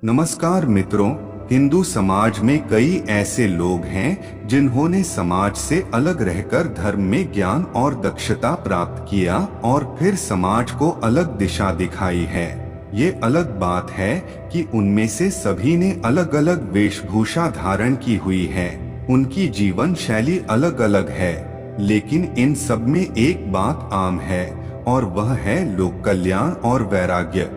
नमस्कार मित्रों, हिंदू समाज में कई ऐसे लोग हैं जिन्होंने समाज से अलग रहकर धर्म में ज्ञान और दक्षता प्राप्त किया और फिर समाज को अलग दिशा दिखाई है। ये अलग बात है कि उनमें से सभी ने अलग अलग वेशभूषा धारण की हुई है, उनकी जीवन शैली अलग अलग है, लेकिन इन सब में एक बात आम है और वह है लोक कल्याण और वैराग्य।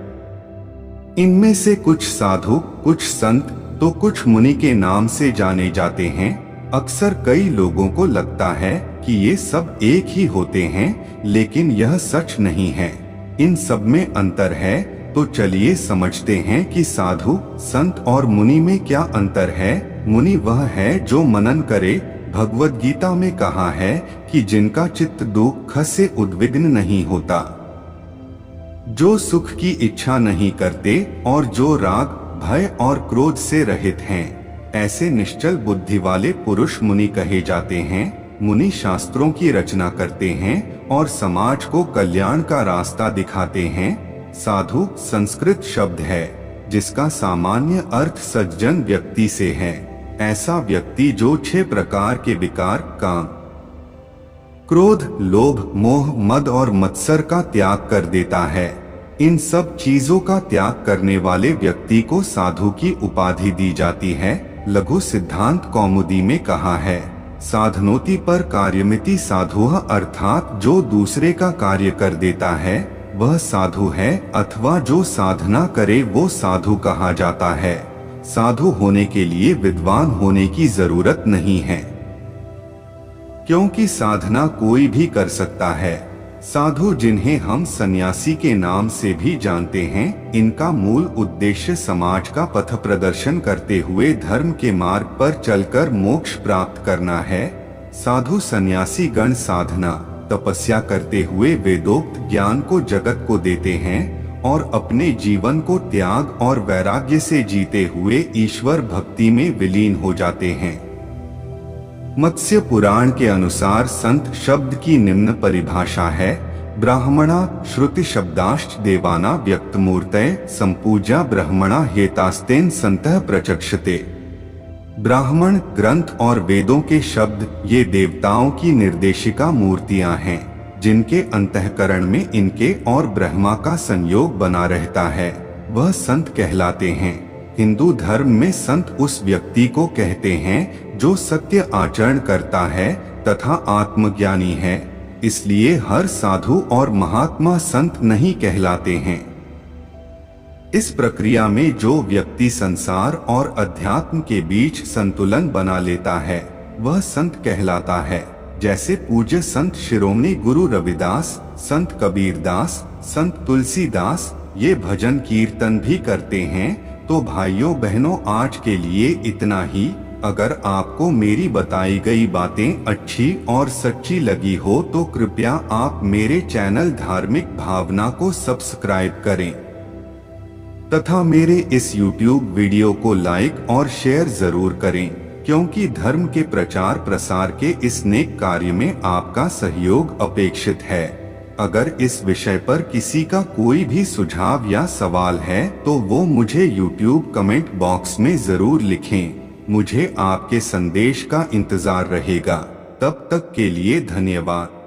इनमें से कुछ साधु, कुछ संत तो कुछ मुनि के नाम से जाने जाते हैं। अक्सर कई लोगों को लगता है कि ये सब एक ही होते हैं, लेकिन यह सच नहीं है। इन सब में अंतर है, तो चलिए समझते हैं कि साधु, संत और मुनि में क्या अंतर है। मुनि वह है जो मनन करे। भगवद गीता में कहा है कि जिनका चित्त दुख से उद्विग्न नहीं होता, जो सुख की इच्छा नहीं करते और जो राग, भय और क्रोध से रहित हैं, ऐसे निश्चल बुद्धि वाले पुरुष मुनि कहे जाते हैं। मुनि शास्त्रों की रचना करते हैं और समाज को कल्याण का रास्ता दिखाते हैं। साधु संस्कृत शब्द है जिसका सामान्य अर्थ सज्जन व्यक्ति से है। ऐसा व्यक्ति जो 6 प्रकार के विकार, काम, क्रोध, लोभ, मोह, मद और मत्सर का त्याग कर देता है। इन सब चीजों का त्याग करने वाले व्यक्ति को साधु की उपाधि दी जाती है। लघु सिद्धांत कौमुदी में कहा है, साधनोति पर कार्यमिति साधुः, अर्थात जो दूसरे का कार्य कर देता है वह साधु है, अथवा जो साधना करे वो साधु कहा जाता है। साधु होने के लिए विद्वान होने की जरूरत नहीं है, क्योंकि साधना कोई भी कर सकता है। साधु, जिन्हें हम सन्यासी के नाम से भी जानते हैं, इनका मूल उद्देश्य समाज का पथ प्रदर्शन करते हुए धर्म के मार्ग पर चलकर मोक्ष प्राप्त करना है। साधु सन्यासी गण साधना, तपस्या करते हुए वेदोक्त ज्ञान को जगत को देते हैं और अपने जीवन को त्याग और वैराग्य से जीते हुए ईश्वर भक्ति में विलीन हो जाते हैं। मत्स्य पुराण के अनुसार संत शब्द की निम्न परिभाषा है, ब्राह्मणा श्रुति शब्दाश्च देवाना व्यक्तमूर्तये संपूज्या ब्रह्मणा हेतास्तेन संतः प्रचक्षते। ब्राह्मण, ग्रंथ और वेदों के शब्द ये देवताओं की निर्देशिका मूर्तियां हैं, जिनके अंतःकरण में इनके और ब्रह्मा का संयोग बना रहता है, वह संत कहलाते हैं। हिंदू धर्म में संत उस व्यक्ति को कहते हैं जो सत्य आचरण करता है तथा आत्मज्ञानी है। इसलिए हर साधु और महात्मा संत नहीं कहलाते हैं। इस प्रक्रिया में जो व्यक्ति संसार और अध्यात्म के बीच संतुलन बना लेता है वह संत कहलाता है। जैसे पूज्य संत शिरोमणि गुरु रविदास, संत कबीरदास, संत तुलसीदास ये भजन कीर्तन भी करते हैं। तो भाइयों बहनों, आज के लिए इतना ही। अगर आपको मेरी बताई गई बातें अच्छी और सच्ची लगी हो तो कृपया आप मेरे चैनल धार्मिक भावना को सब्सक्राइब करें तथा मेरे इस YouTube वीडियो को लाइक और शेयर जरूर करें, क्योंकि धर्म के प्रचार प्रसार के इस नेक कार्य में आपका सहयोग अपेक्षित है। अगर इस विषय पर किसी का कोई भी सुझाव या सवाल है तो वो मुझे YouTube कमेंट बॉक्स में जरूर लिखें। मुझे आपके संदेश का इंतजार रहेगा। तब तक के लिए धन्यवाद।